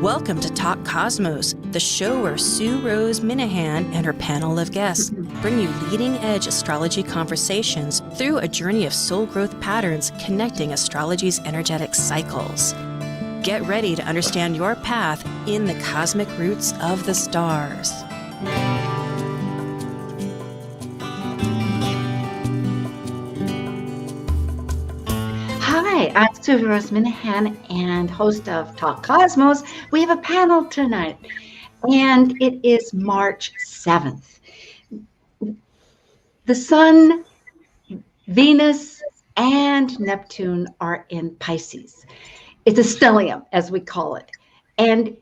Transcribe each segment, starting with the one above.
Welcome to Talk Cosmos, the show where Sue Rose Minahan and her panel of guests bring you leading-edge astrology conversations through a journey of soul growth patterns connecting astrology's energetic cycles. Get ready to understand your path in the cosmic roots of the stars. Hi, I'm Sue Rose Minahan and host of Talk Cosmos. We have a panel tonight, and it is March 7th. The Sun, Venus, and Neptune are in Pisces. It's a stellium, as we call it. And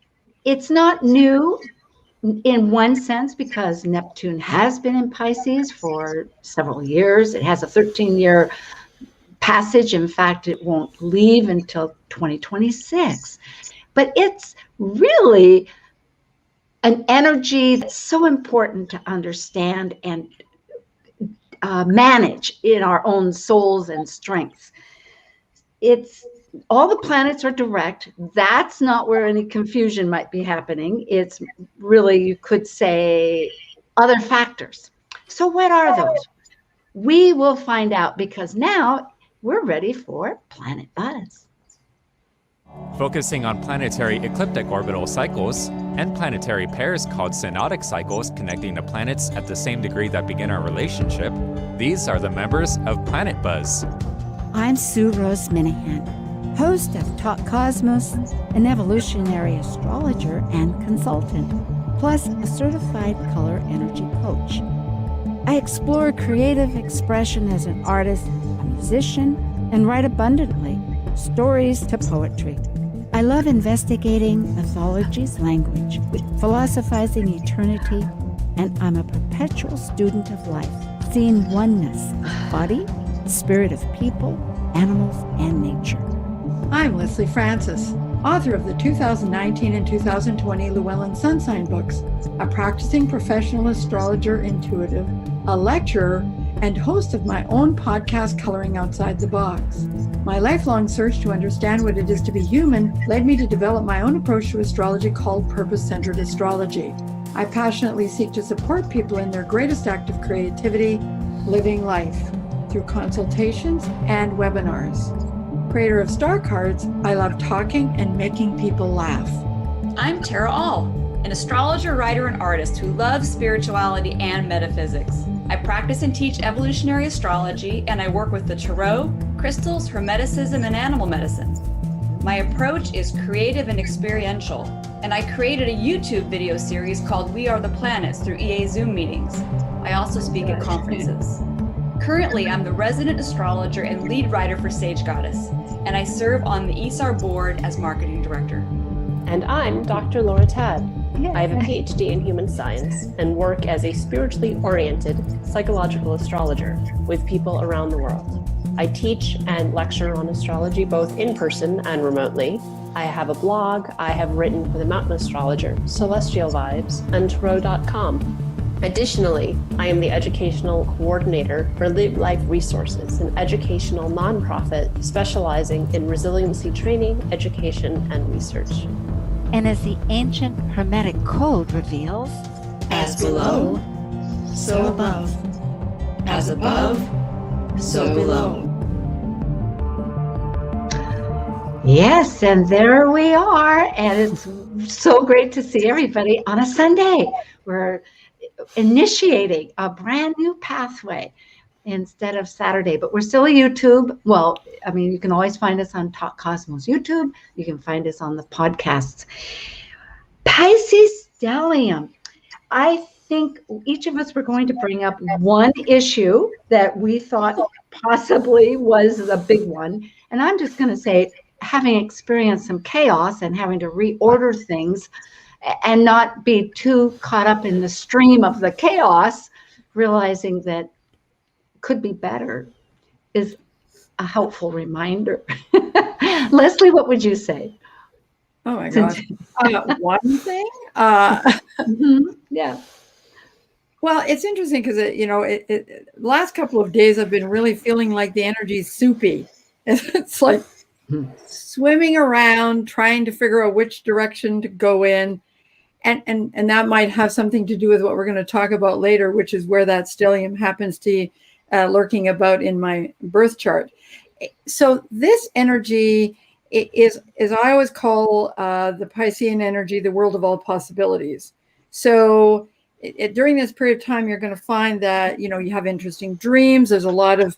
it's not new in one sense because Neptune has been in Pisces for several years. It has a 13-year passage. In fact, it won't leave until 2026. But it's really an energy that's so important to understand and manage in our own souls and strengths. It's all the planets are direct. That's not where any confusion might be happening. It's really, you could say, other factors. So what are those? We will find out, because now we're ready for Planet Buzz. Focusing on planetary ecliptic orbital cycles and planetary pairs called synodic cycles connecting the planets at the same degree that begin our relationship, these are the members of Planet Buzz. I'm Sue Rose Minahan, host of Talk Cosmos, an evolutionary astrologer and consultant, plus a certified color energy coach. I explore creative expression as an artist, a musician, and write abundantly, stories to poetry. I love investigating mythology's language, philosophizing eternity, and I'm a perpetual student of life, seeing oneness of body, spirit of people, animals, and nature. I'm Leslie Francis, author of the 2019 and 2020 Llewellyn Sun Sign books, a practicing professional astrologer intuitive, a lecturer, and host of my own podcast, Coloring Outside the Box. My lifelong search to understand what it is to be human led me to develop my own approach to astrology called purpose-centered astrology. I passionately seek to support people in their greatest act of creativity, living life, through consultations and webinars. Creator of Star Cards, I love talking and making people laugh. I'm Tara All, an astrologer, writer, and artist who loves spirituality and metaphysics. I practice and teach evolutionary astrology, and I work with the tarot, crystals, hermeticism, and animal medicine. My approach is creative and experiential, and I created a YouTube video series called We Are the Planets through EA Zoom meetings. I also speak at conferences. Currently, I'm the resident astrologer and lead writer for Sage Goddess, and I serve on the ESAR board as marketing director. And I'm Dr. Laura Tad. I have a PhD in human science and work as a spiritually oriented psychological astrologer with people around the world. I teach and lecture on astrology both in person and remotely. I have a blog. I have written for the Mountain Astrologer, Celestial Vibes, and Tarot.com. Additionally, I am the educational coordinator for Live Life Resources, an educational nonprofit specializing in resiliency training, education, and research. And as the ancient Hermetic code reveals, as below, so above. As above, so below. Yes, and there we are. And it's so great to see everybody on a Sunday. We're initiating a brand new pathway instead of Saturday, but we're still a YouTube. Well, I mean, you can always find us on Talk Cosmos YouTube. You can find us on the podcasts. Pisces Stellium. I think each of us were going to bring up one issue that we thought possibly was the big one. And I'm just going to say, having experienced some chaos and having to reorder things and not be too caught up in the stream of the chaos, realizing that could be better is a helpful reminder. Leslie, what would you say? Oh my gosh. One thing? Yeah. Well, it's interesting because, last couple of days I've been really feeling like the energy is soupy. It's like swimming around, trying to figure out which direction to go in. And that might have something to do with what we're going to talk about later, which is where that stellium happens to be lurking about in my birth chart. So this energy is I always call the Piscean energy the world of all possibilities. So during this period of time, you're going to find that, you have interesting dreams. There's a lot of,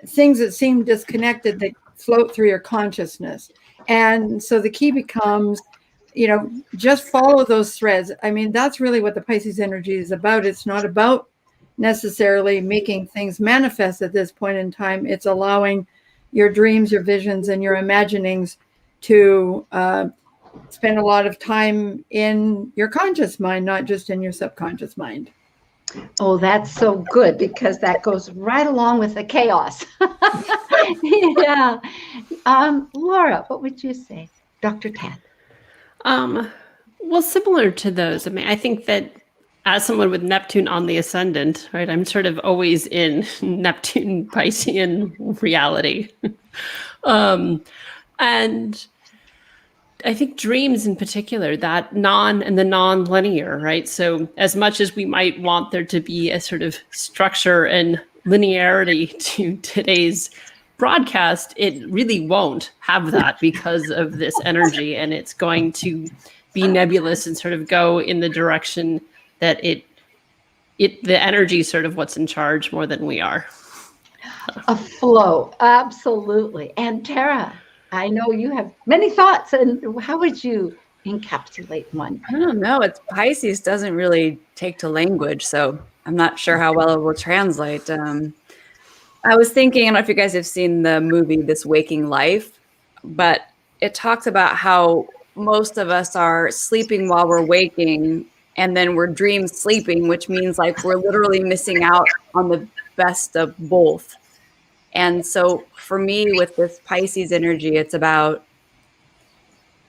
things that seem disconnected that float through your consciousness. And so the key becomes, just follow those threads. I mean, that's really what the Pisces energy is about. It's not about necessarily making things manifest at this point in time. It's allowing your dreams, your visions, and your imaginings to spend a lot of time in your conscious mind, not just in your subconscious mind. Oh, that's so good, because that goes right along with the chaos. Yeah. Laura, what would you say? Dr. Tad? Well, similar to those. I mean, I think that as someone with Neptune on the ascendant, right, I'm sort of always in Neptune Piscean reality. And I think dreams in particular, that non-linear, right? So as much as we might want there to be a sort of structure and linearity to today's broadcast, it really won't have that because of this energy, and it's going to be nebulous and sort of go in the direction that the energy is sort of what's in charge more than we are. A flow, absolutely. And Tara, I know you have many thoughts, and how would you encapsulate one? I don't know. It's Pisces doesn't really take to language, so I'm not sure how well it will translate. I was thinking, I don't know if you guys have seen the movie This Waking Life, but it talks about how most of us are sleeping while we're waking, and then we're dream sleeping, which means like we're literally missing out on the best of both. And so for me, with this Pisces energy, it's about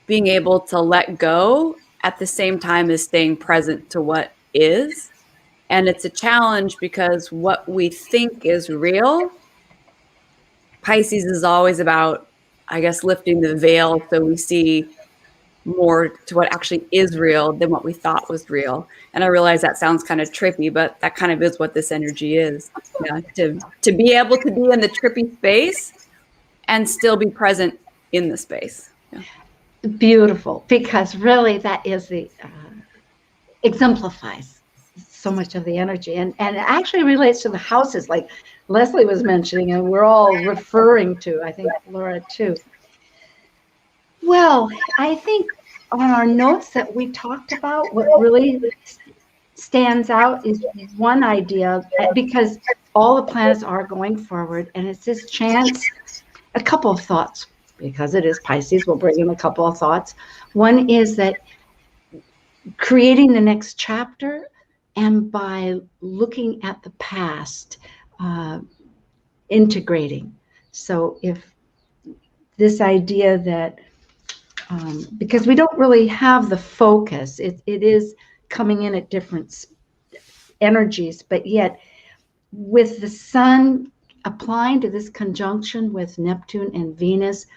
being able to let go at the same time as staying present to what is. And it's a challenge because what we think is real, Pisces is always about, I guess, lifting the veil so we see more to what actually is real than what we thought was real. And I realize that sounds kind of trippy, but that kind of is what this energy is. Yeah, to be able to be in the trippy space and still be present in the space. Yeah. Beautiful, because really that is the exemplifies so much of the energy, and it actually relates to the houses, like Leslie was mentioning, and we're all referring to, I think Laura too. Well, I think on our notes that we talked about, what really stands out is one idea, because all the planets are going forward, and it's this chance, a couple of thoughts, because it is Pisces, we'll bring in a couple of thoughts. One is that creating the next chapter, and by looking at the past, integrating. So if this idea that, because we don't really have the focus, it is coming in at different energies, but yet with the sun applying to this conjunction with Neptune and Venus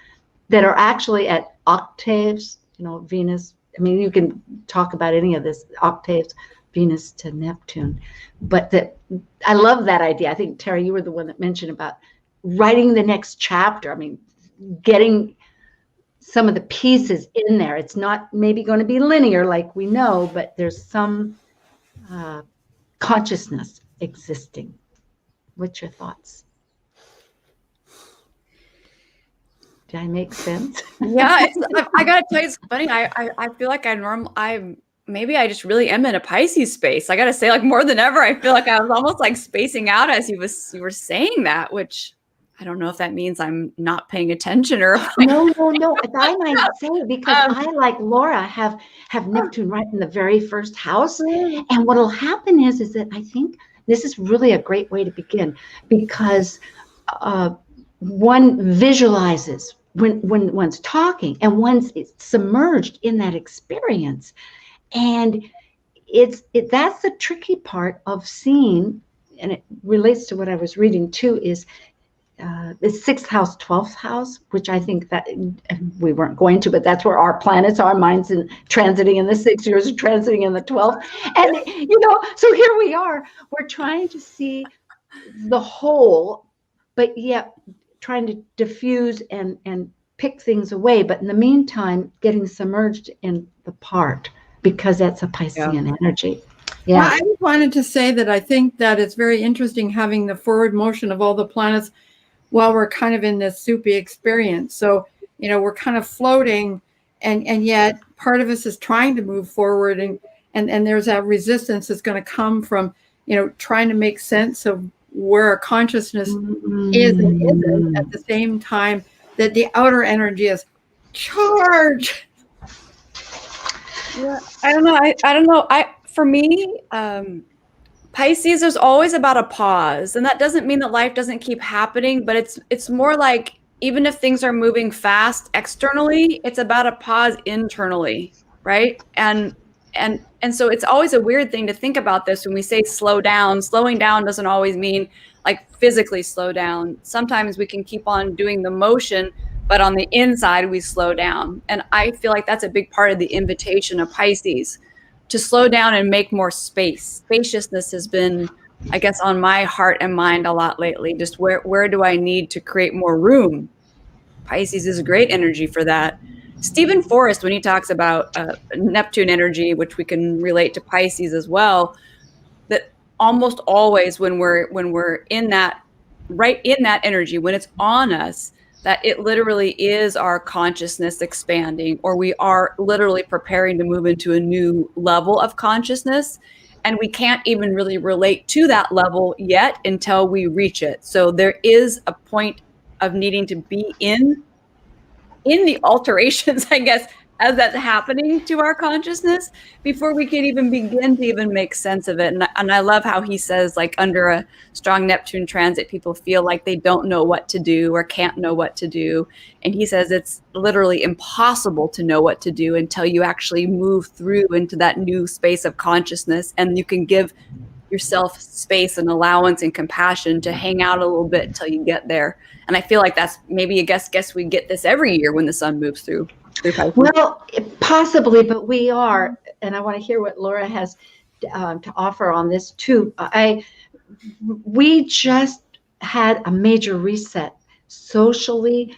that are actually at octaves, Venus, I mean, you can talk about any of this, octaves, Venus to Neptune, but I love that idea. I think, Terry, you were the one that mentioned about writing the next chapter. I mean, getting some of the pieces in there. It's not maybe going to be linear like we know, but there's some consciousness existing. What's your thoughts? Did I make sense? Yeah, I gotta tell you, it's funny. I feel like maybe I just really am in a Pisces space. I gotta say, like, more than ever, I feel like I was almost like spacing out as you were saying that, which I don't know if that means I'm not paying attention or No. I might say, because I, like Laura, have Neptune right in the very first house. And what'll happen is that I think this is really a great way to begin, because one visualizes when one's talking, and one's submerged in that experience. And that's the tricky part of seeing, and it relates to what I was reading too, is the 6th house, 12th house, which I think that we weren't going to, but that's where our planets are. Mine's transiting in the 6th, yours are transiting in the 12th. And, so here we are. We're trying to see the whole, but yet trying to diffuse and pick things away. But in the meantime, getting submerged in the part, because that's a Piscean energy. Yeah. Well, I just wanted to say that I think that it's very interesting having the forward motion of all the planets while we're kind of in this soupy experience. So, we're kind of floating and yet part of us is trying to move forward and there's that resistance that's going to come from, trying to make sense of where our consciousness is and isn't at the same time that the outer energy is charged. Yeah, I don't know. For me, Pisces, there's always about a pause, and that doesn't mean that life doesn't keep happening, but it's more like even if things are moving fast externally, it's about a pause internally, right? And so it's always a weird thing to think about this when we say slow down. Slowing down doesn't always mean like physically slow down. Sometimes we can keep on doing the motion, but on the inside we slow down. And I feel like that's a big part of the invitation of Pisces, to slow down and make more space. Spaciousness has been, I guess, on my heart and mind a lot lately. Just where do I need to create more room? Pisces is a great energy for that. Stephen Forrest, when he talks about Neptune energy, which we can relate to Pisces as well, that almost always when we're in that, right in that energy, when it's on us, that it literally is our consciousness expanding, or we are literally preparing to move into a new level of consciousness. And we can't even really relate to that level yet until we reach it. So there is a point of needing to be in the alterations, I guess, as that's happening to our consciousness before we can even begin to even make sense of it. And I love how he says, like, under a strong Neptune transit, people feel like they don't know what to do or can't know what to do. And he says it's literally impossible to know what to do until you actually move through into that new space of consciousness, and you can give yourself space and allowance and compassion to hang out a little bit until you get there. And I feel like that's maybe, I guess we get this every year when the sun moves through. Well, possibly, but we are, and I want to hear what Laura has to offer on this too. We just had a major reset socially.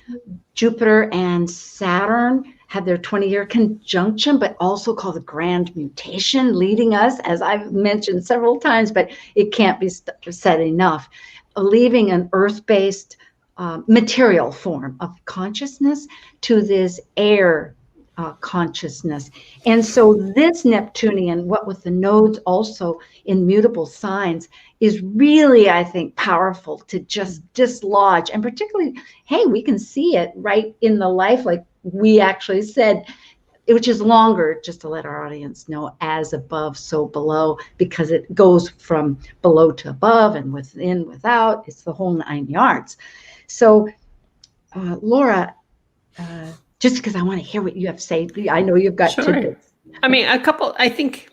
Jupiter and Saturn had their 20-year conjunction, but also called the grand mutation, leading us, as I've mentioned several times, but it can't be said enough, leaving an earth-based material form of consciousness to this air consciousness. And so this Neptunian, what with the nodes also in mutable signs, is really, I think, powerful to just dislodge. And particularly, hey, we can see it right in the life, like we actually said, which is longer, just to let our audience know, as above, so below, because it goes from below to above and within, without. It's the whole 9 yards. So, Laura, just because I want to hear what you have to say, I know you've got tidbits. I mean, I think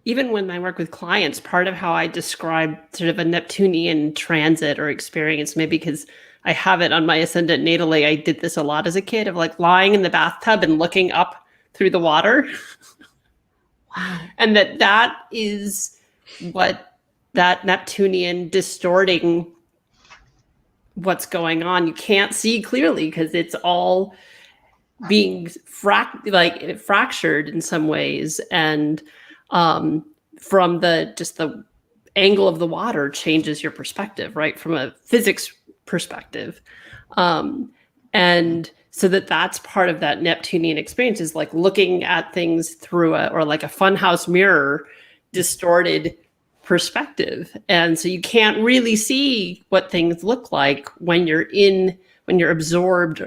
even when I work with clients, part of how I describe sort of a Neptunian transit or experience, maybe because I have it on my ascendant natally, I did this a lot as a kid, of like lying in the bathtub and looking up through the water. Wow. And that is what that Neptunian distorting what's going on. You can't see clearly because it's all being fractured in some ways, and from the angle of the water changes your perspective, right, from a physics perspective, and so that's part of that Neptunian experience, is like looking at things through like a funhouse mirror, distorted perspective. And so you can't really see what things look like when you're absorbed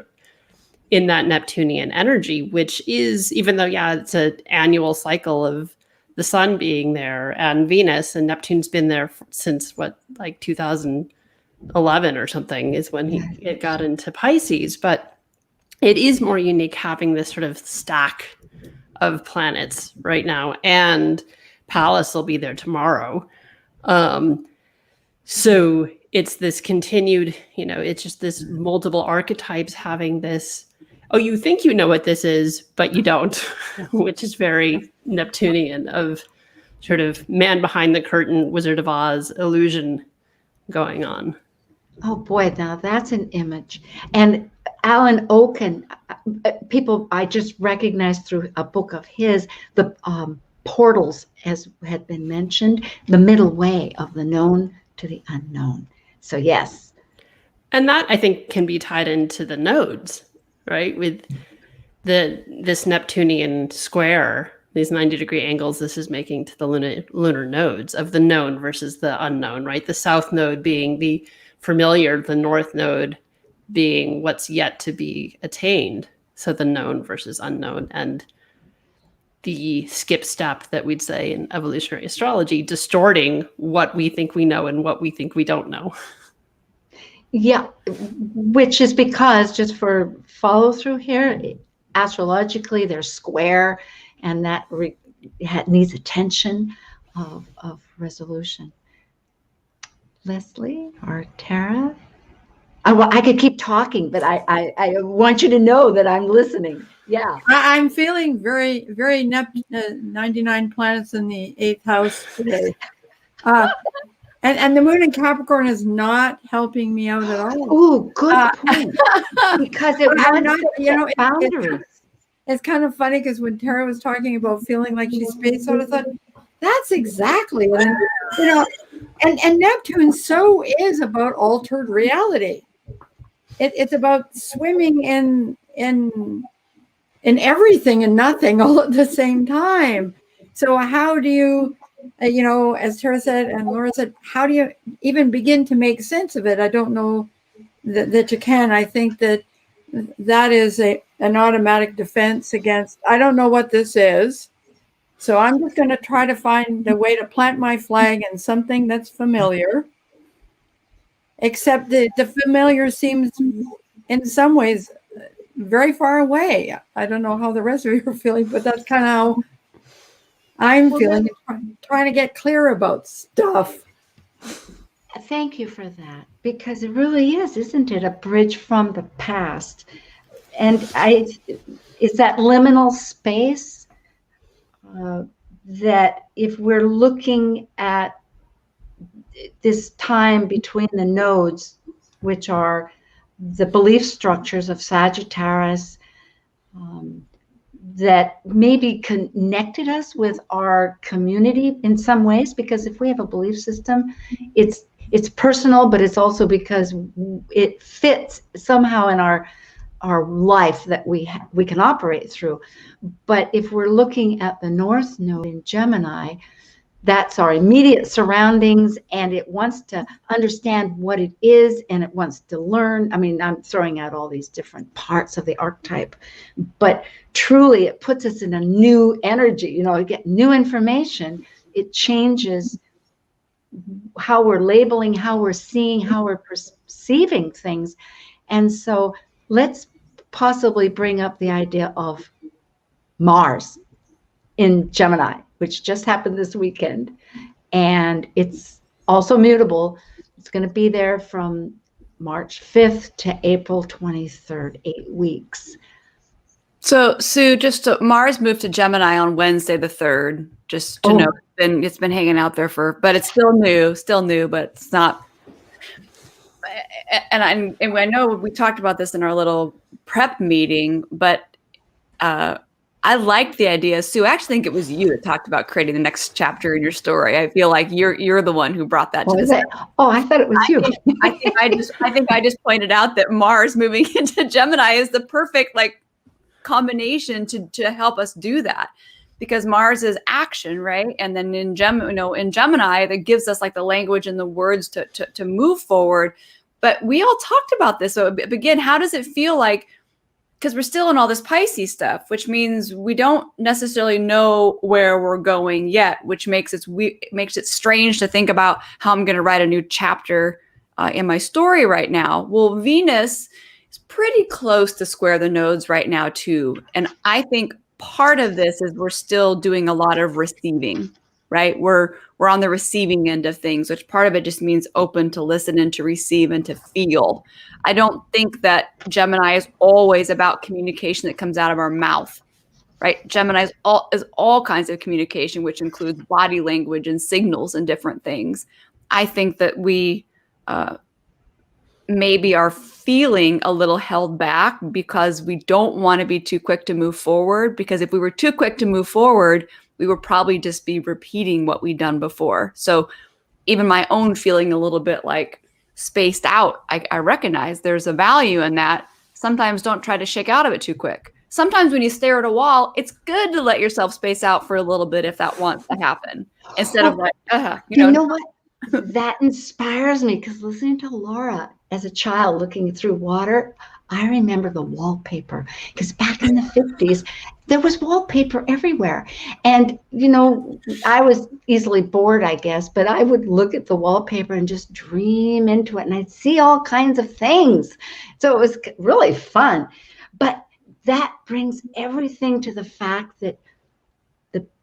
in that Neptunian energy, which is, even though, it's an annual cycle of the sun being there and Venus, and Neptune's been there since 2011 or something is when it got into Pisces. But it is more unique having this sort of stack of planets right now, and Pallas will be there tomorrow. So it's this continued, it's just this multiple archetypes having this, oh, you think you know what this is, but you don't, which is very Neptunian of sort of man behind the curtain, Wizard of Oz illusion going on. Oh boy, now that's an image. And Alan Oken, people I just recognized through a book of his, the portals, as had been mentioned, the middle way of the known to the unknown. So yes. And that I think can be tied into the nodes, right? With this Neptunian square, these 90-degree angles this is making to the lunar nodes of the known versus the unknown, right? The south node being the familiar, the north node being what's yet to be attained. So the known versus unknown, and the skip step that we'd say in evolutionary astrology, distorting what we think we know and what we think we don't know. Yeah, which is because, just for follow through here, astrologically they're square, and that needs attention of resolution. Leslie or Tara? I could keep talking, but I want you to know that I'm listening. Yeah. I'm feeling very, very 99 planets in the 8th house today. And the moon in Capricorn is not helping me out at all. Oh, good point. Because it wants boundaries. It's kind of funny because when Tara was talking about feeling like she's spaced out, I thought, that's exactly what and Neptune so is about altered reality. It's about swimming in everything and nothing all at the same time. So how do you, as Tara said and Laura said, how do you even begin to make sense of it? I don't know that you can. I think that is an automatic defense against, I don't know what this is. So I'm just going to try to find a way to plant my flag in something that's familiar. Except that the familiar seems in some ways very far away. I don't know how the rest of you are feeling, but that's kind of how I'm feeling, trying to get clear about stuff. Thank you for that, because it really is, isn't it, a bridge from the past? And is that liminal space that if we're looking at this time between the nodes, which are the belief structures of Sagittarius, that maybe connected us with our community in some ways, because if we have a belief system, it's personal, but it's also because it fits somehow in our life that we can operate through. But if we're looking at the North Node in Gemini, that's our immediate surroundings, and it wants to understand what it is, and it wants to learn. I mean, I'm throwing out all these different parts of the archetype, but truly it puts us in a new energy. We get new information. It changes how we're labeling, how we're seeing, how we're perceiving things. And so let's possibly bring up the idea of Mars in Gemini, which just happened this weekend. And it's also mutable. It's going to be there from March 5th to April 23rd, 8 weeks. So, Sue, Mars moved to Gemini on Wednesday the 3rd, just to know. It's been hanging out there but it's still new, but it's not. And I know we talked about this in our little prep meeting, but I liked the idea. Sue, I actually think it was you that talked about creating the next chapter in your story. I feel like you're the one who brought that to this. Oh, I thought it was you. I think I just pointed out that Mars moving into Gemini is the perfect combination to help us do that, because Mars is action, right? And then in Gemini, that gives us the language and the words to move forward. But we all talked about this. So again, how does it feel like? Because we're still in all this Pisces stuff, which means we don't necessarily know where we're going yet, which makes it strange to think about how I'm going to write a new chapter in my story right now. Well, Venus is pretty close to square the nodes right now too. And I think part of this is we're still doing a lot of receiving, right? We're on the receiving end of things, which part of it just means open to listen and to receive and to feel. I don't think that Gemini is always about communication that comes out of our mouth, right? Gemini is all kinds of communication, which includes body language and signals and different things. I think that we maybe are feeling a little held back because we don't want to be too quick to move forward. Because if we were too quick to move forward, we would probably just be repeating what we've done before. So even my own feeling a little bit like spaced out, I recognize there's a value in that. Sometimes don't try to shake out of it too quick. Sometimes when you stare at a wall, it's good to let yourself space out for a little bit if that wants to happen, instead of like, you know what? That inspires me, because listening to Laura as a child looking through water, I remember the wallpaper, because back in the 50s, there was wallpaper everywhere. And, you know, I was easily bored, I guess, but I would look at the wallpaper and just dream into it, and I'd see all kinds of things. So it was really fun. But that brings everything to the fact that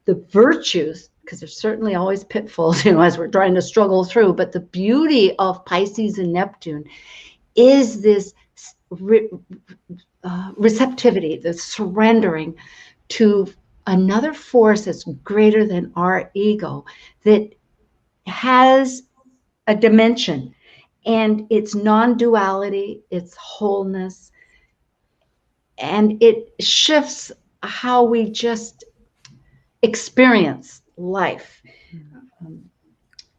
the virtues, because there's certainly always pitfalls, you know, as we're trying to struggle through, but the beauty of Pisces and Neptune is this receptivity, the surrendering to another force that's greater than our ego, that has a dimension, and it's non-duality, it's wholeness, and it shifts how we just experience life.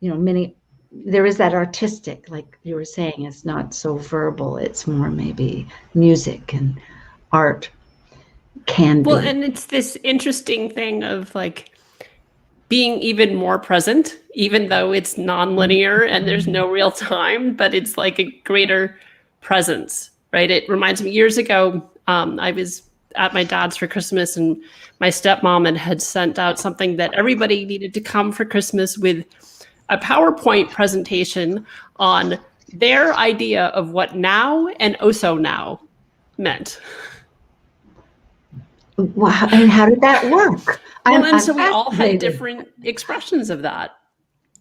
You know, there is that artistic, like you were saying, it's not so verbal, it's more maybe music and art can be. Well, and it's this interesting thing of like being even more present, even though it's non-linear and there's no real time, but it's like a greater presence, right? It reminds me, years ago, I was at my dad's for Christmas, and my stepmom had sent out something that everybody needed to come for Christmas with a PowerPoint presentation on their idea of what now and also now meant. Wow, and how did that work? So we all had different expressions of that,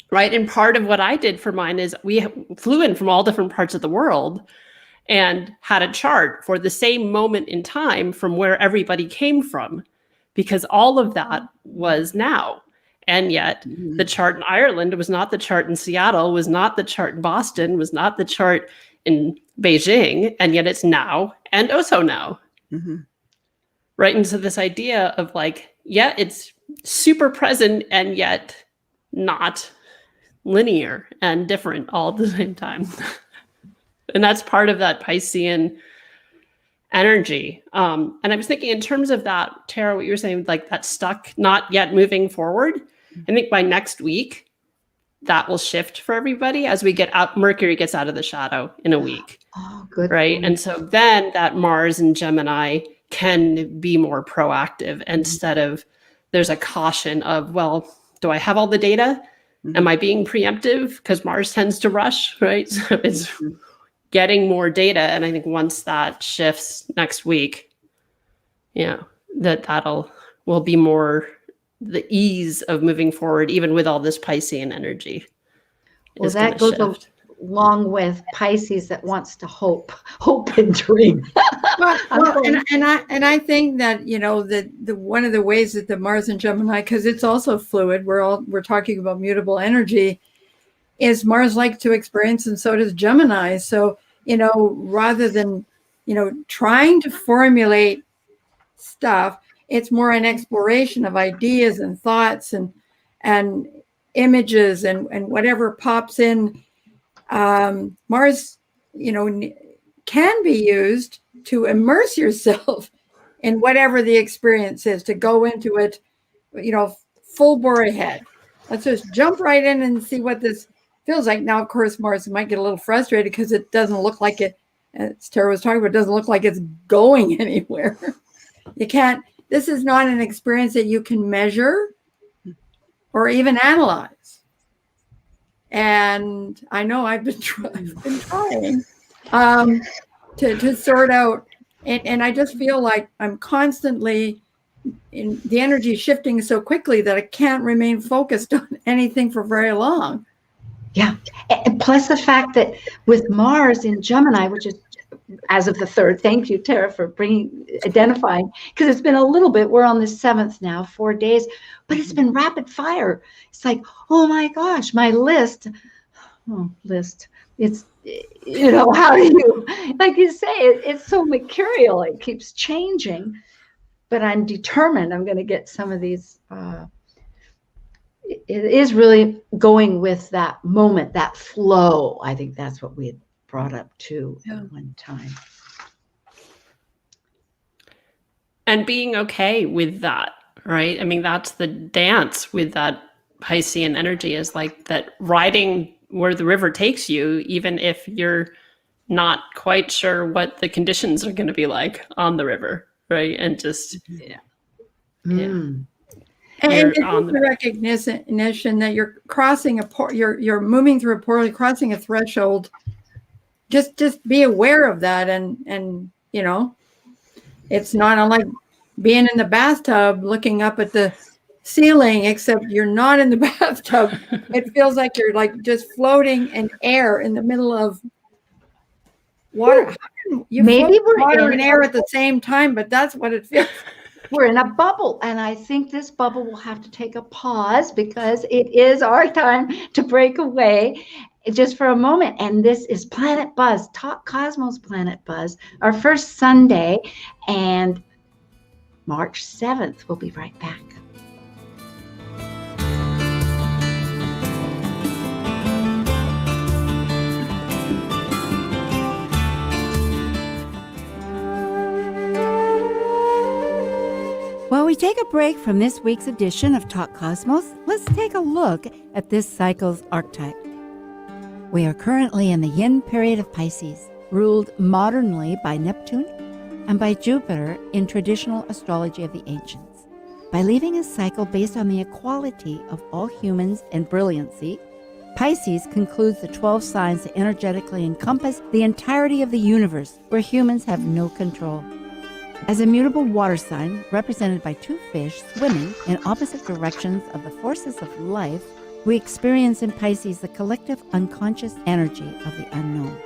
right? And part of what I did for mine is we flew in from all different parts of the world and had a chart for the same moment in time from where everybody came from, because all of that was now. And yet the chart in Ireland was not the chart in Seattle, was not the chart in Boston, was not the chart in Beijing, and yet it's now and also now. Mm-hmm. Right? And so this idea of like, yeah, it's super present and yet not linear and different all at the same time. And that's part of that Piscean energy. And I was thinking in terms of that, Tara, what you were saying, like that stuck, not yet moving forward. I think by next week, that will shift for everybody as we get out. Mercury gets out of the shadow in a week. Oh, good. Right. And so then that Mars and Gemini can be more proactive instead of there's a caution of, well, do I have all the data? Am I being preemptive? Because Mars tends to rush, right? So it's getting more data. And I think once that shifts next week, will be more the ease of moving forward, even with all this Piscean energy. Well, that goes along with Pisces that wants to hope and dream. And I think that, you know, the one of the ways that the Mars and Gemini, because it's also fluid, we're talking about mutable energy, is Mars like to experience, and so does Gemini. So, you know, rather than, you know, trying to formulate stuff, it's more an exploration of ideas and thoughts and images and whatever pops in. Mars, you know, can be used to immerse yourself in whatever the experience is, to go into it, you know, full bore ahead. Let's just jump right in and see what this feels like. Now, of course, Mars might get a little frustrated because it doesn't look like it, as Tara was talking about, it doesn't look like it's going anywhere. You can't, this is not an experience that you can measure or even analyze. And I know I've been trying to sort out, and I just feel like I'm constantly the energy is shifting so quickly that I can't remain focused on anything for very long. Yeah. And plus the fact that with Mars in Gemini, which is as of the 3rd, thank you, Tara, for identifying, because it's been a little bit, we're on the 7th now, 4 days, but it's been rapid fire. It's like, oh my gosh, my list, it's, how do you, like you say, it's so mercurial, it keeps changing, but I'm determined I'm going to get some of these, it is really going with that moment, that flow. I think that's what we had brought up too at one time. And being okay with that, right? I mean, that's the dance with that Piscean energy, is like that riding where the river takes you, even if you're not quite sure what the conditions are going to be like on the river, right? And just, And it's the recognition that you're crossing you're moving through a portal, crossing a threshold. Just be aware of that, and it's not unlike being in the bathtub looking up at the ceiling, except you're not in the bathtub. It feels like you're like just floating in air in the middle of water. Maybe we're water in and air at the same time, but that's what it feels. We're in a bubble, and I think this bubble will have to take a pause because it is our time to break away just for a moment. And this is Planet Buzz, Talk Cosmos Planet Buzz, our first Sunday, and March 7th. We'll be right back. While we take a break from this week's edition of Talk Cosmos, let's take a look at this cycle's archetype. We are currently in the yin period of Pisces, ruled modernly by Neptune and by Jupiter in traditional astrology of the ancients. By leaving a cycle based on the equality of all humans and brilliancy, Pisces concludes the 12 signs that energetically encompass the entirety of the universe, where humans have no control. As a mutable water sign represented by 2 fish swimming in opposite directions of the forces of life, we experience in Pisces the collective unconscious energy of the unknown.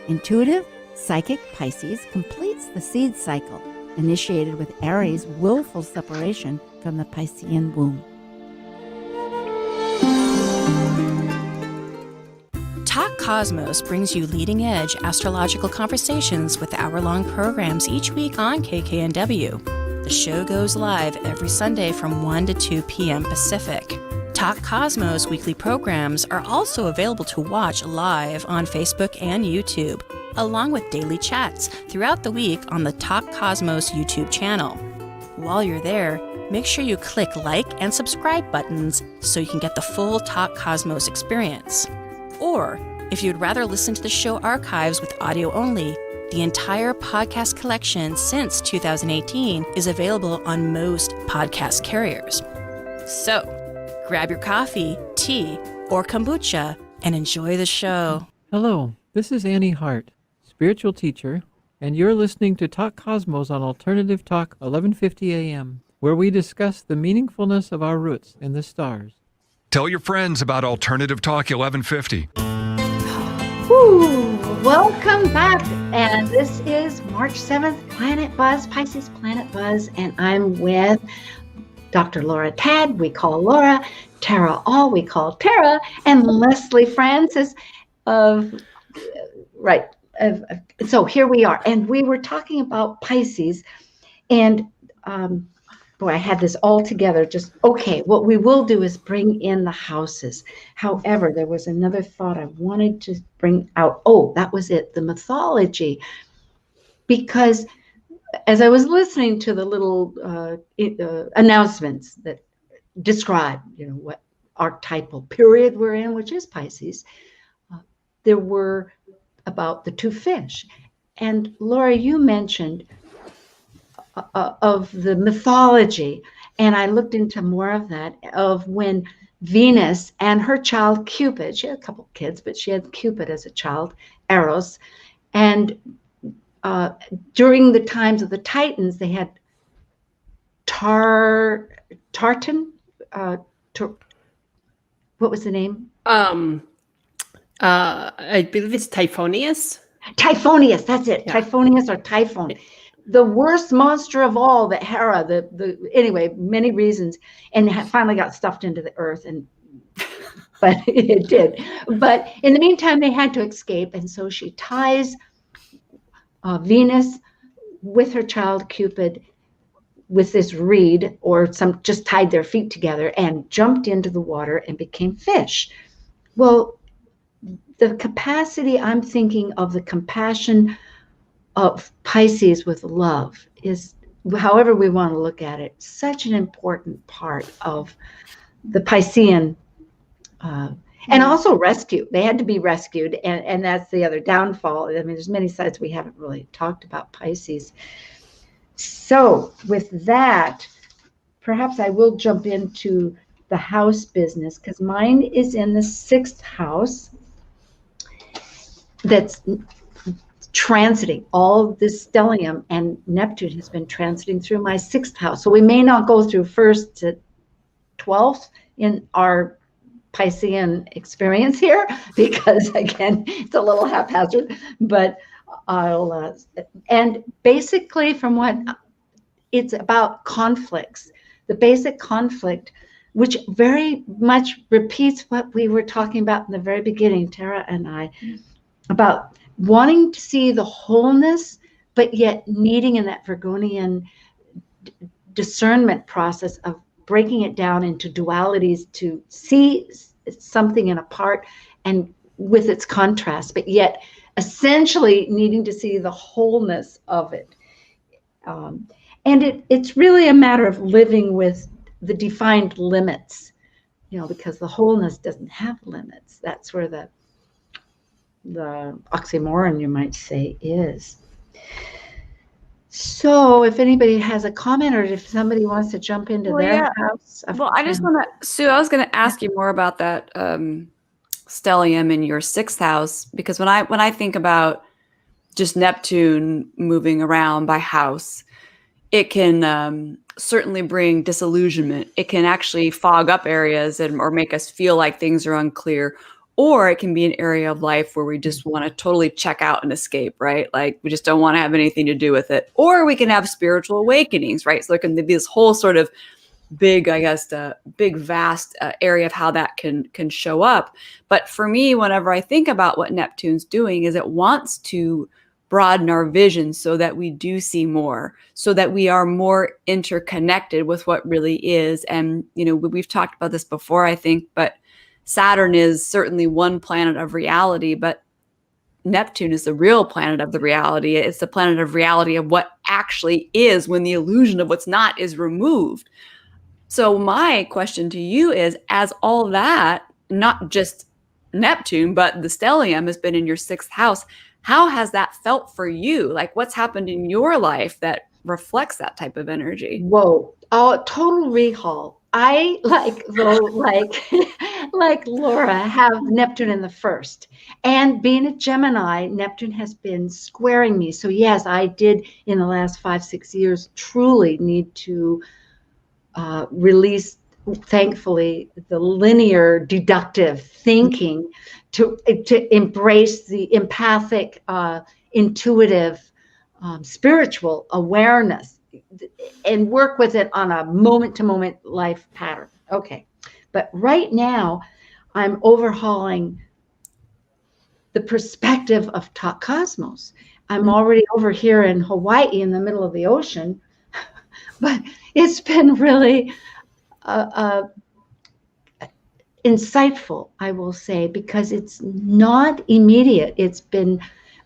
Intuitive, psychic Pisces completes the seed cycle, initiated with Aries' willful separation from the Piscean womb. Talk Cosmos brings you leading-edge astrological conversations with hour-long programs each week on KKNW. The show goes live every Sunday from 1 to 2 p.m. Pacific. Talk Cosmos weekly programs are also available to watch live on Facebook and YouTube, along with daily chats throughout the week on the Talk Cosmos YouTube channel. While you're there, make sure you click like and subscribe buttons so you can get the full Talk Cosmos experience. Or, if you'd rather listen to the show archives with audio only, the entire podcast collection since 2018 is available on most podcast carriers. So, grab your coffee, tea, or kombucha and enjoy the show. Hello, this is Annie Hart, spiritual teacher, and you're listening to Talk Cosmos on Alternative Talk 1150 AM, where we discuss the meaningfulness of our roots in the stars. Tell your friends about Alternative Talk 1150. Welcome back. And this is March 7th, Planet Buzz, Pisces Planet Buzz. And I'm with Dr. Laura Tad, we call Laura, Tara All, we call Tara, and Leslie Francis so here we are. And we were talking about Pisces. And boy, I had this all together. What we will do is bring in the houses. However, there was another thought I wanted to bring out. Oh, that was it, the mythology. Because as I was listening to the little announcements that describe, what archetypal period we're in, which is Pisces, there were about the 2 fish. And Laura, you mentioned of the mythology, and I looked into more of that, of when Venus and her child Cupid, she had a couple kids, but she had Cupid as a child, Eros, and during the times of the Titans, they had Tartan. What was the name? I believe it's Typhonius. Typhonius, that's it. Yeah. Typhonius or Typhon. The worst monster of all that Hera, anyway, many reasons, and finally got stuffed into the earth, but it did. But in the meantime, they had to escape, and so she ties Venus with her child Cupid with this reed, or just tied their feet together and jumped into the water and became fish. Well, the capacity, I'm thinking of the compassion of Pisces with love is, however we want to look at it, such an important part of the Piscean, and also rescue. They had to be rescued, and that's the other downfall. I mean, there's many sides we haven't really talked about Pisces. So with that, perhaps I will jump into the house business, because mine is in the 6th house. That's transiting all of this stellium, and Neptune has been transiting through my 6th house. So we may not go through 1st to 12th in our Piscean experience here, because again, it's a little haphazard, but I'll, and basically from what it's about, conflicts, the basic conflict, which very much repeats what we were talking about in the very beginning, Tara and I, about wanting to see the wholeness, but yet needing in that Virgonian discernment process of breaking it down into dualities to see something in a part and with its contrast, but yet essentially needing to see the wholeness of it. And it's really a matter of living with the defined limits, because the wholeness doesn't have limits. That's where the oxymoron, you might say, is. So if anybody has a comment, or if somebody wants to jump into their house. Well, I just want to, Sue, I was going to ask you more about that stellium in your 6th house, because when I think about just Neptune moving around by house, it can certainly bring disillusionment. It can actually fog up areas or make us feel like things are unclear. Or it can be an area of life where we just want to totally check out and escape, right? Like we just don't want to have anything to do with it. Or we can have spiritual awakenings, right? So there can be this whole sort of big, I guess, big, vast area of how that can show up. But for me, whenever I think about what Neptune's doing, is it wants to broaden our vision so that we do see more, so that we are more interconnected with what really is. And, we've talked about this before, I think, but Saturn is certainly one planet of reality, but Neptune is the real planet of the reality. It's the planet of reality of what actually is when the illusion of what's not is removed. So my question to you is, as all that, not just Neptune, but the stellium has been in your 6th house, how has that felt for you? Like what's happened in your life that reflects that type of energy? Whoa, total rehaul. I like Laura have Neptune in the 1st, and being a Gemini, Neptune has been squaring me. So yes, I did in the last 5-6 years truly need to release, thankfully, the linear deductive thinking to embrace the empathic, intuitive, spiritual awareness, and work with it on a moment-to-moment life pattern. Okay, but right now I'm overhauling the perspective of Talk Cosmos. I'm already over here in Hawaii in the middle of the ocean, but it's been really insightful, I will say, because it's not immediate. It's been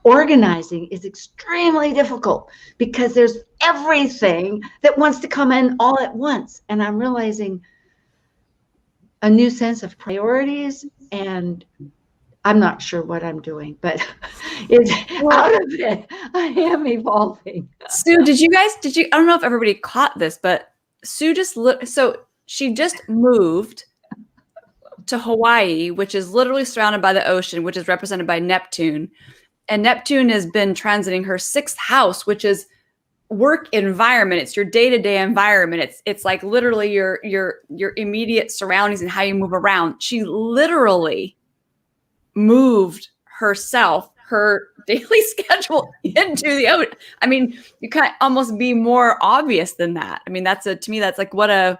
organizing is extremely difficult because there's everything that wants to come in all at once. And I'm realizing a new sense of priorities, and I'm not sure what I'm doing, but it's out of it. I am evolving. Sue, I don't know if everybody caught this, but Sue she just moved to Hawaii, which is literally surrounded by the ocean, which is represented by Neptune. And Neptune has been transiting her 6th house, which is work environment. It's your day-to-day environment. It's like literally your immediate surroundings and how you move around. She literally moved herself, her daily schedule into the ocean. I mean, you can't almost be more obvious than that. I mean, to me, that's like what a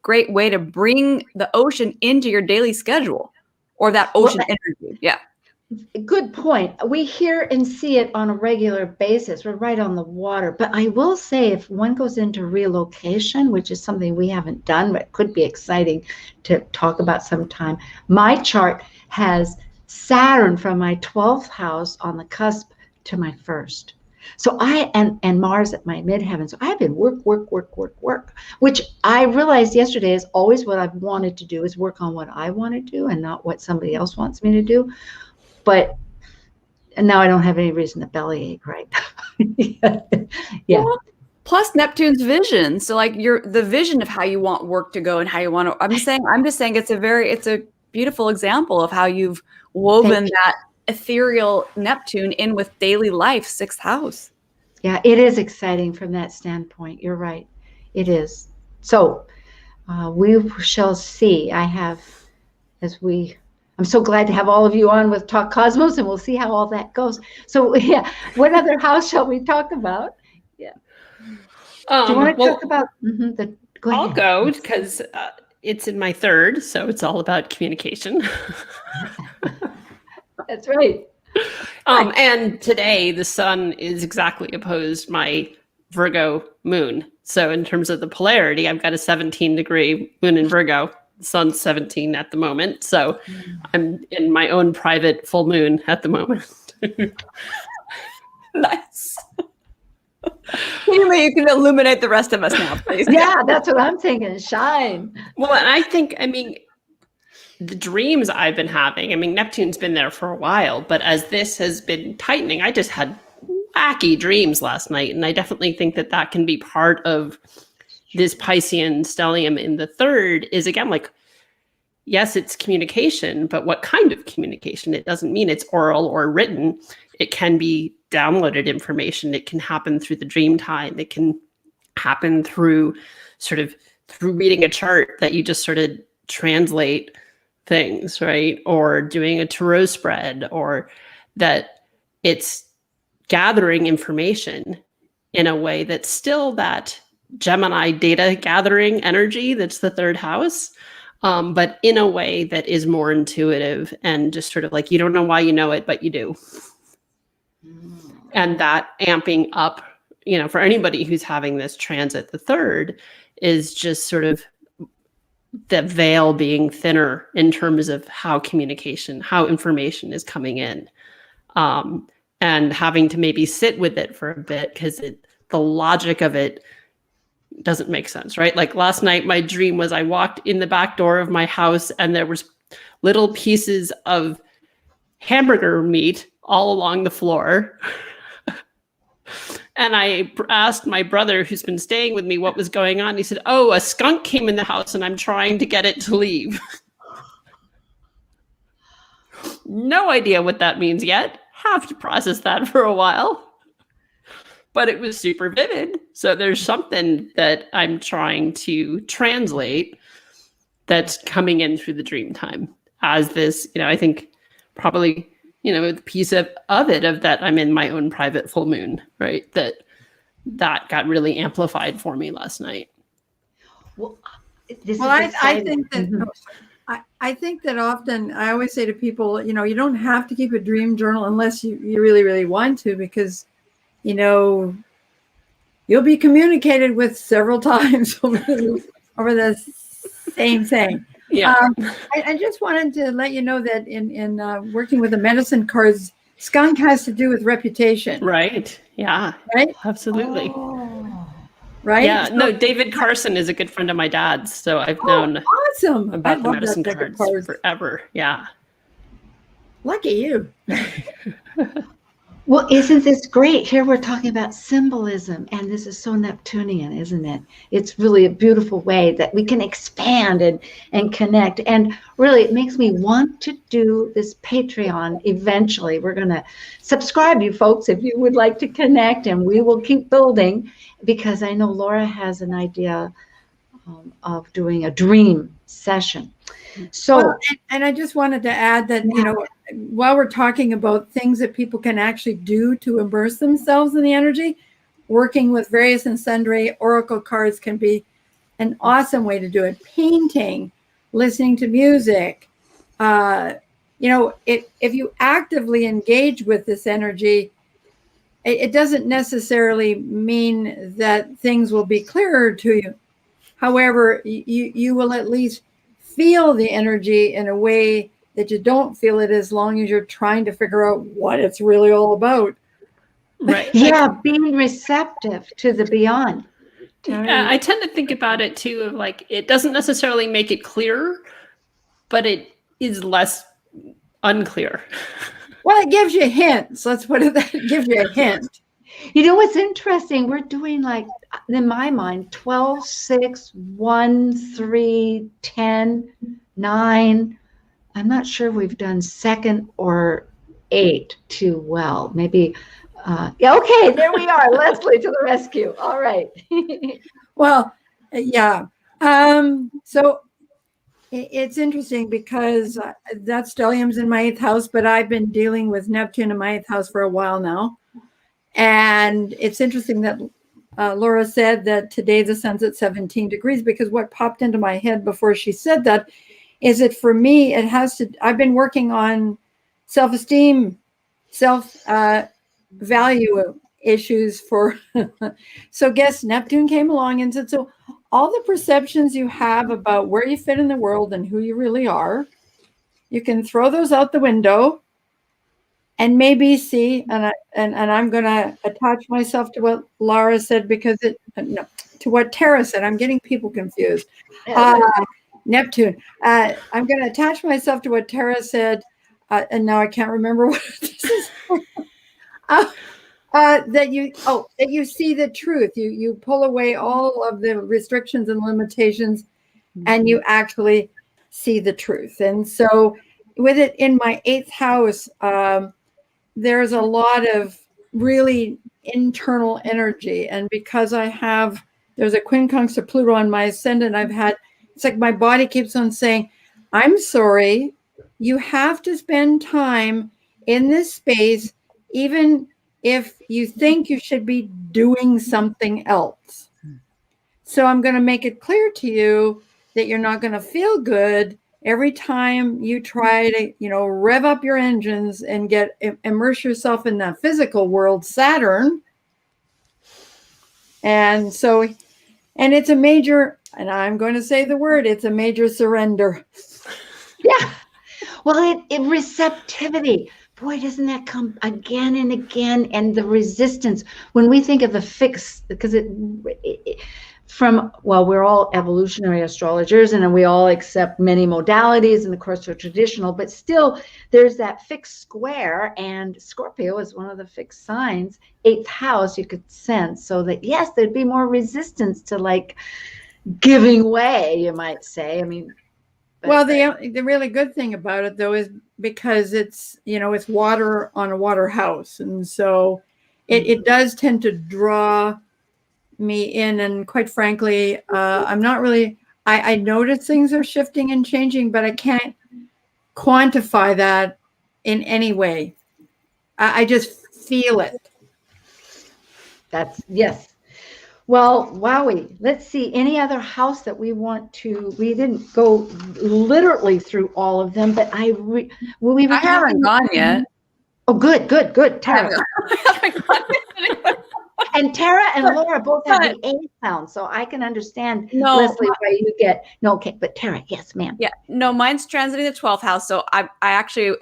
great way to bring the ocean into your daily schedule, or that ocean energy. Yeah. Good point. We hear and see it on a regular basis. We're right on the water. But I will say, if one goes into relocation, which is something we haven't done, but could be exciting to talk about sometime, my chart has Saturn from my 12th house on the cusp to my first. So and Mars at my midheaven. So I've been work, which I realized yesterday is always what I've wanted to do, is work on what I want to do and not what somebody else wants me to do. And now I don't have any reason to bellyache, right? Yeah. Well, plus Neptune's vision. So like the vision of how you want work to go and how you want to, I'm just saying it's a beautiful example of how you've woven that ethereal Neptune in with daily life, 6th house. Yeah, it is exciting from that standpoint. You're right. It is. So we shall see. I'm so glad to have all of you on with Talk Cosmos, and we'll see how all that goes. So yeah, what other house shall we talk about? Yeah. Do you want to talk about go ahead. I'll go because it's in my 3rd, so it's all about communication. That's right. And today the sun is exactly opposed my Virgo moon. So in terms of the polarity, I've got a 17-degree moon in Virgo. The sun's 17 at the moment. So I'm in my own private full moon at the moment. Nice. You can illuminate the rest of us now, please. Yeah, that's what I'm thinking. Shine. Well, and I mean, the dreams I've been having, I mean, Neptune's been there for a while, but as this has been tightening, I just had wacky dreams last night. And I definitely think that can be part of this Piscean stellium in the 3rd is, again, like, yes, it's communication, but what kind of communication? It doesn't mean it's oral or written. It can be downloaded information. It can happen through the dream time. It can happen through reading a chart that you just sort of translate things, right? Or doing a tarot spread, or that it's gathering information in a way that's still that Gemini data gathering energy that's the 3rd house, but in a way that is more intuitive and just sort of like, you don't know why you know it, but you do. And that amping up, for anybody who's having this transit, the 3rd is just sort of the veil being thinner in terms of how information is coming in, and having to maybe sit with it for a bit because the logic of it doesn't make sense, right? Like last night, my dream was I walked in the back door of my house and there was little pieces of hamburger meat all along the floor. And I asked my brother, who's been staying with me, what was going on. He said, "Oh, a skunk came in the house and I'm trying to get it to leave." No idea what that means yet. Have to process that for a while. But it was super vivid. So there's something that I'm trying to translate that's coming in through the dream time as this, I think probably, the piece of that I'm in my own private full moon, right? That got really amplified for me last night. Well, I think that I think that often I always say to people, you don't have to keep a dream journal unless you really, really want to, because you'll be communicated with several times over the same thing. Yeah. I just wanted to let you know that in working with the medicine cards, skunk has to do with reputation. Right. Yeah. Right. Absolutely. Oh. Right. Yeah. No, David Carson is a good friend of my dad's, so I've known awesome about the medicine cards forever. Yeah. Lucky you. Well, isn't this great? Here we're talking about symbolism, and this is so Neptunian, isn't it? It's really a beautiful way that we can expand and connect. And really, it makes me want to do this Patreon eventually. We're going to subscribe, you folks, if you would like to connect, and we will keep building, because I know Laura has an idea of doing a dream session. So, well, and I just wanted to add that, you know, while we're talking about things that people can actually do to immerse themselves in the energy, working with various and sundry oracle cards can be an awesome way to do it. Painting, listening to music, you know, if you actively engage with this energy, it doesn't necessarily mean that things will be clearer to you. However, you will at least feel the energy in a way that you don't feel it as long as you're trying to figure out what it's really all about. Right. yeah, being receptive to the beyond. Yeah, I tend to think about it too of like, it doesn't necessarily make it clearer, but it is less unclear. Well, it gives you hints. Let's put it that it gives you a hint. You know what's interesting? We're doing, like, in my mind, 12, 6, 1, 3, 10, 9. I'm not sure we've done second or 8 too well. Maybe, yeah, okay, there we are. Leslie to the rescue. All right. Well, yeah. So it's interesting because that stellium's in my 8th house, but I've been dealing with Neptune in my 8th house for a while now. And it's interesting that Laura said that today the sun's at 17 degrees, because what popped into my head before she said that is that for me, it has to, I've been working on self-esteem, self-value issues for, so guess Neptune came along and said, so all the perceptions you have about where you fit in the world and who you really are, you can throw those out the window and maybe see, and I'm going to attach myself to what Laura said, because no, to what Tara said. I'm getting people confused. Neptune. I'm going to attach myself to what Tara said, and now I can't remember what this is. That you see the truth. You pull away all of the restrictions and limitations, and you actually see the truth. And so, with it in my 8th house, there's a lot of really internal energy. And because there's a quincunx of Pluto on my ascendant, it's like my body keeps on saying, I'm sorry, you have to spend time in this space, even if you think you should be doing something else. So I'm going to make it clear to you that you're not going to feel good every time you try to, rev up your engines and immerse yourself in the physical world, Saturn. And so, and it's a major, and I'm going to say the word, it's a major surrender. Yeah. Well, it receptivity. Boy, doesn't that come again and again? And the resistance, when we think of the fix, because we're all evolutionary astrologers, and we all accept many modalities, and of course they're traditional, but still there's that fixed square, and Scorpio is one of the fixed signs, 8th house, you could sense, so that yes, there'd be more resistance to like giving way, you might say. I mean, well, the really good thing about it though is because it's, it's water on a water house, and so it does tend to draw me in, and quite frankly, I'm not really, I notice things are shifting and changing, but I can't quantify that in any way. I just feel it. Yes. Well, wowie. Let's see, any other house that we didn't go literally through all of them, but I haven't gone yet. Oh, good. Tara. And Tara and Laura both have the 8th house, so I can understand, Leslie, why you get, but Tara, yes, ma'am. Yeah, no, mine's transiting the 12th house, so I actually,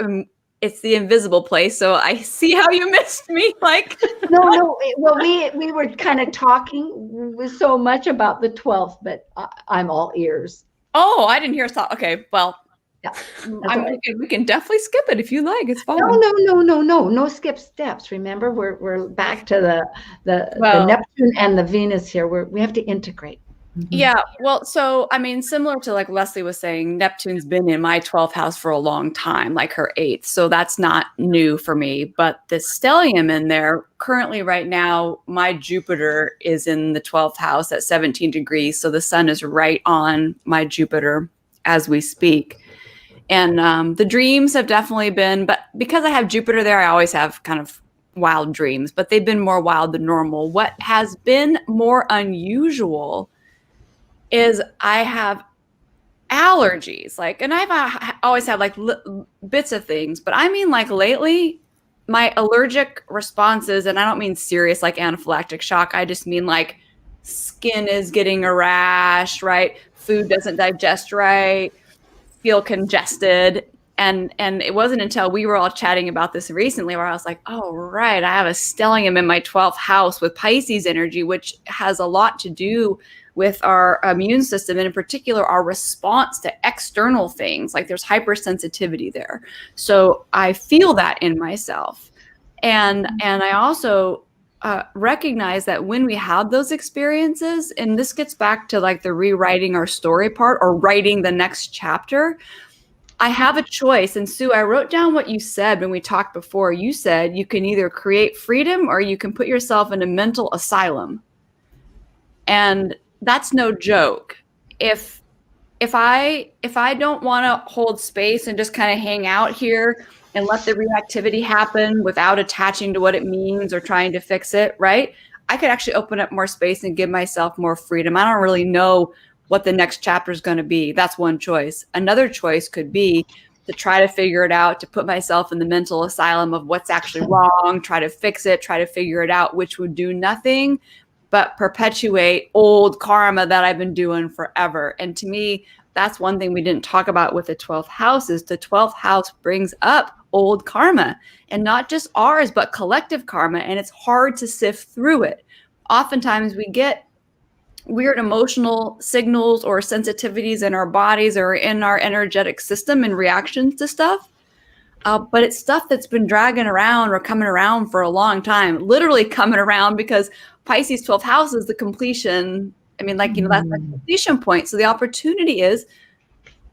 it's the invisible place, so I see how you missed me, like. No, well, we were kind of talking so much about the 12th, but I'm all ears. Oh, I didn't hear us talk. Okay, well, We can definitely skip it if you like. It's fine. No skip steps. Remember, we're back to the Neptune and the Venus here. We have to integrate. Yeah, well, so I mean, similar to like Leslie was saying, Neptune's been in my 12th house for a long time, like her 8th. So that's not new for me. But the stellium in there, currently right now, my Jupiter is in the 12th house at 17 degrees. So the sun is right on my Jupiter as we speak. And the dreams have definitely been, but because I have Jupiter there, I always have kind of wild dreams, but they've been more wild than normal. What has been more unusual is I have allergies, like, and I've always had like bits of things, but I mean, like lately, my allergic responses, and I don't mean serious like anaphylactic shock. I just mean like skin is getting a rash, right? Food doesn't digest right, feel congested. And it wasn't until we were all chatting about this recently where I was like, oh, right, I have a stellium in my 12th house with Pisces energy, which has a lot to do with our immune system, and in particular, our response to external things. Like there's hypersensitivity there. So I feel that in myself. And I also recognize that when we have those experiences, and this gets back to like the rewriting our story part or writing the next chapter, I have a choice. And Sue, I wrote down what you said when we talked before. You said you can either create freedom or you can put yourself in a mental asylum. And that's no joke. If I don't want to hold space and just kind of hang out here and let the reactivity happen without attaching to what it means or trying to fix it, right? I could actually open up more space and give myself more freedom. I don't really know what the next chapter is going to be. That's one choice. Another choice could be to try to figure it out, to put myself in the mental asylum of what's actually wrong, try to fix it, try to figure it out, which would do nothing but perpetuate old karma that I've been doing forever. And to me, that's one thing we didn't talk about with the 12th house is the 12th house brings up old karma, and not just ours, but collective karma. And it's hard to sift through it. Oftentimes we get weird emotional signals or sensitivities in our bodies or in our energetic system in reactions to stuff. But it's stuff that's been dragging around or coming around for a long time, literally coming around because Pisces 12th house is the completion. I mean, like, that's the completion point. So the opportunity is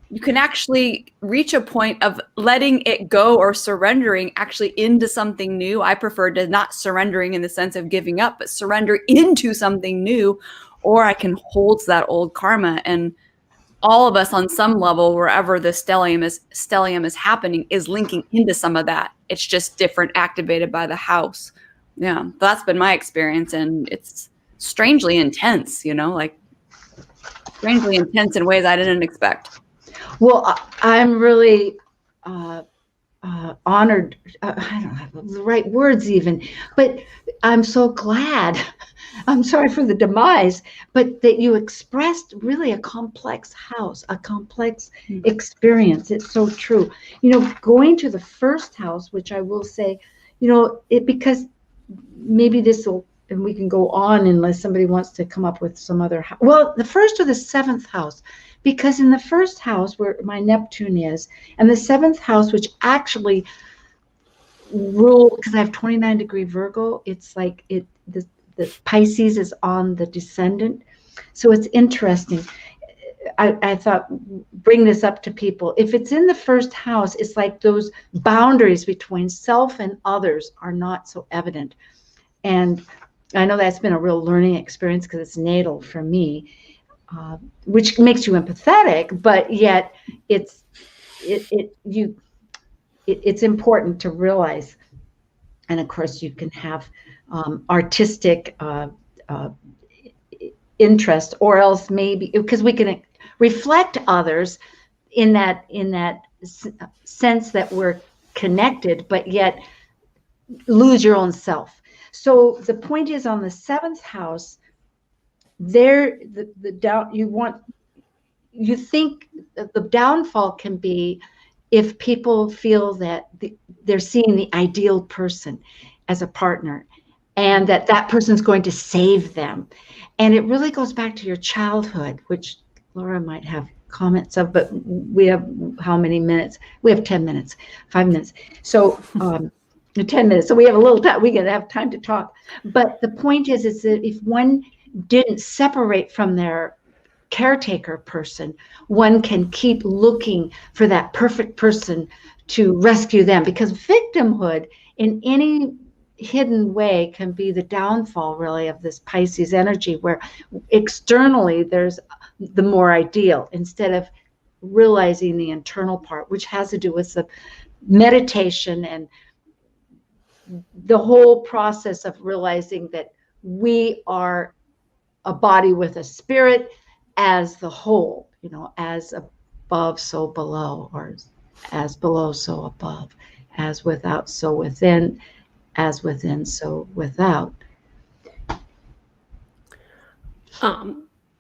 you can actually reach a point of letting it go or surrendering actually into something new. I prefer to not surrendering in the sense of giving up, but surrender into something new. Or I can hold that old karma. And all of us on some level, wherever the stellium is happening, is linking into some of that. It's just different, activated by the house. Yeah, that's been my experience. And it's strangely intense, like strangely intense in ways I didn't expect. Well, I'm really honored. I don't have the right words even, but I'm so glad. I'm sorry for the demise, but that you expressed really a complex house, a complex experience. It's so true. Going to the first house, which I will say, because maybe this will, and we can go on unless somebody wants to come up with some other. Well, the first or the 7th house, because in the first house where my Neptune is, and the 7th house, which actually rule, because I have 29 degree Virgo, it's like the Pisces is on the descendant. So it's interesting. I thought, bring this up to people. If it's in the first house, it's like those boundaries between self and others are not so evident. And I know that's been a real learning experience because it's natal for me, which makes you empathetic, but yet it's important to realize. And of course, you can have artistic interest, or else maybe because we can reflect others in that sense that we're connected, but yet lose your own self. So the point is, on the 7th house, there the doubt you think that the downfall can be if people feel that they're seeing the ideal person as a partner, and that person's going to save them. And it really goes back to your childhood, which Laura might have comments of, but we have how many minutes? We have 10 minutes, 5 minutes. So 10 minutes. So we have a little time. We're going to have time to talk. But the point is that if one didn't separate from their caretaker person, one can keep looking for that perfect person to rescue them, because victimhood in any hidden way can be the downfall really of this Pisces energy, where externally there's the more ideal instead of realizing the internal part, which has to do with the meditation and the whole process of realizing that we are a body with a spirit as the whole, as above, so below, or as below, so above, as without, so within, as within, so without.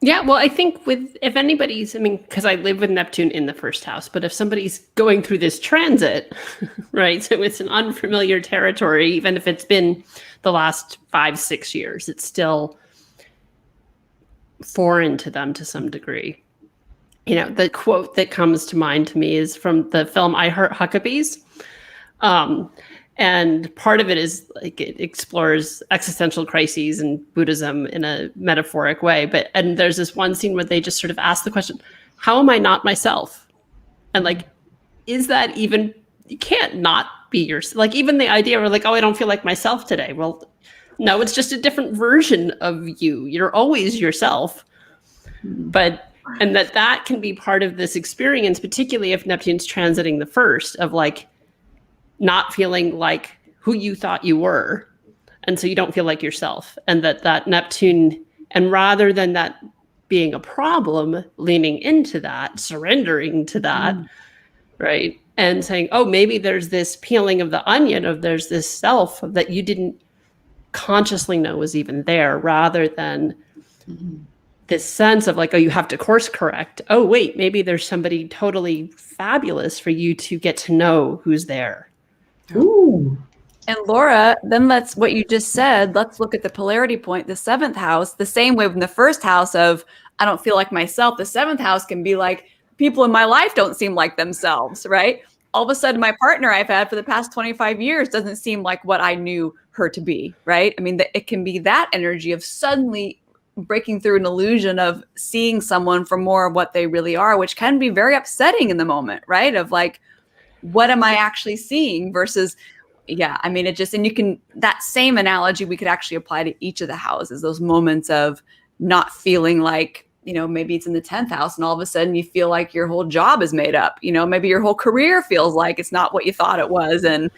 Yeah, well, I think if anybody's, because I live with Neptune in the first house, but if somebody's going through this transit, right, so it's an unfamiliar territory, even if it's been the last 5-6 years, it's still foreign to them to some degree. The quote that comes to mind to me is from the film I Heart Huckabees. And part of it is like it explores existential crises and Buddhism in a metaphoric way. And there's this one scene where they just sort of ask the question, how am I not myself? And like, is that even, you can't not be yourself. Like even the idea where like, oh, I don't feel like myself today. Well, no, it's just a different version of you. You're always yourself. And that can be part of this experience, particularly if Neptune's transiting the first, of like, not feeling like who you thought you were. And so you don't feel like yourself. And that Neptune, and rather than that being a problem, leaning into that, surrendering to that, right? And saying, oh, maybe there's this peeling of the onion of there's this self that you didn't consciously know was even there, rather than this sense of like, oh, you have to course correct. Oh, wait, maybe there's somebody totally fabulous for you to get to know who's there. Ooh. And Laura, then what you just said, let's look at the polarity point, the 7th house, the same way from the first house of, I don't feel like myself. The 7th house can be like, people in my life don't seem like themselves, right? All of a sudden, my partner I've had for the past 25 years doesn't seem like what I knew her to be, right? It can be that energy of suddenly breaking through an illusion of seeing someone for more of what they really are, which can be very upsetting in the moment, right? Of like, what am I actually seeing versus, it just, and you can, that same analogy we could actually apply to each of the houses, those moments of not feeling like, maybe it's in the 10th house and all of a sudden you feel like your whole job is made up, maybe your whole career feels like it's not what you thought it was. And,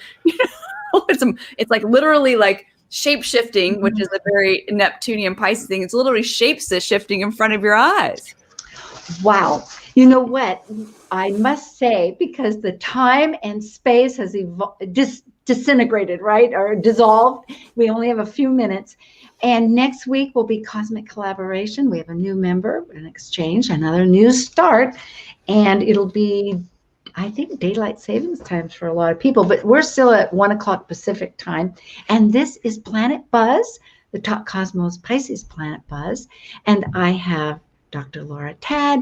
it's like literally like shape shifting, which is a very Neptunian Pisces thing. It's literally shapes shifting in front of your eyes. Wow. You know what? I must say, because the time and space has disintegrated, right? Or dissolved. We only have a few minutes. And next week will be Cosmic Collaboration. We have a new member, an exchange, another new start. And it'll be, I think, daylight savings times for a lot of people. But we're still at 1 o'clock Pacific time. And this is Planet Buzz, the Talk Cosmos Pisces Planet Buzz. And I have Dr. Laura Tad,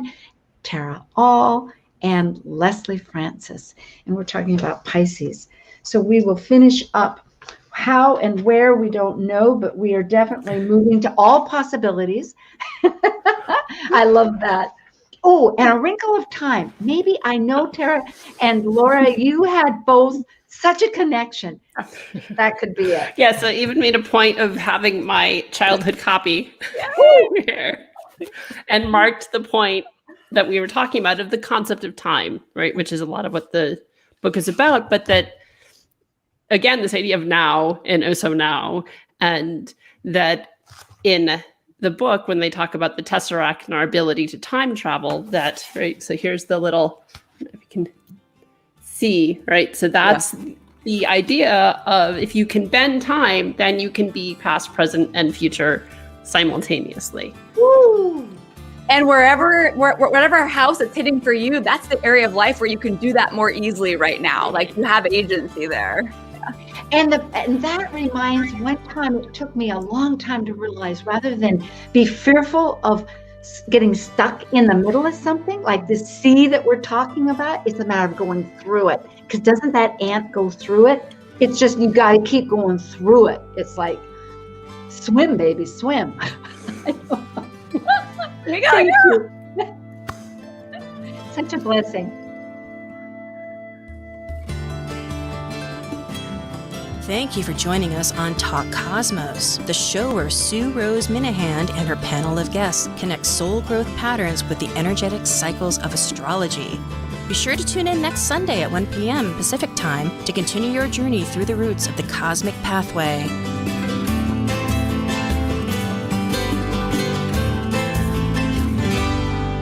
Tara All, and Leslie Francis. And we're talking about Pisces. So we will finish up how and where we don't know, but we are definitely moving to all possibilities. I love that. Oh, and a wrinkle of time. Maybe I know, Tara and Laura, you had both such a connection. That could be it. Yeah, so I even made a point of having my childhood copy here and marked the point that we were talking about of the concept of time, right? Which is a lot of what the book is about, but that, again, this idea of now and also now, and that in the book, when they talk about the Tesseract and our ability to time travel, that, right? So here's the little, if you can see, right? So that's the idea of if you can bend time, then you can be past, present, and future simultaneously. Woo! And whatever house it's hitting for you, that's the area of life where you can do that more easily right now. Like you have agency there. And that reminds, one time it took me a long time to realize, rather than be fearful of getting stuck in the middle of something, like the sea that we're talking about. It's a matter of going through it. Because doesn't that ant go through it? It's just, you got to keep going through it. It's like, swim, baby, swim. You go. Such a blessing. Thank you for joining us on Talk Cosmos, the show where Sue Rose Minahan and her panel of guests connect soul growth patterns with the energetic cycles of astrology. Be sure to tune in next Sunday at 1 p.m. Pacific Time to continue your journey through the roots of the cosmic pathway.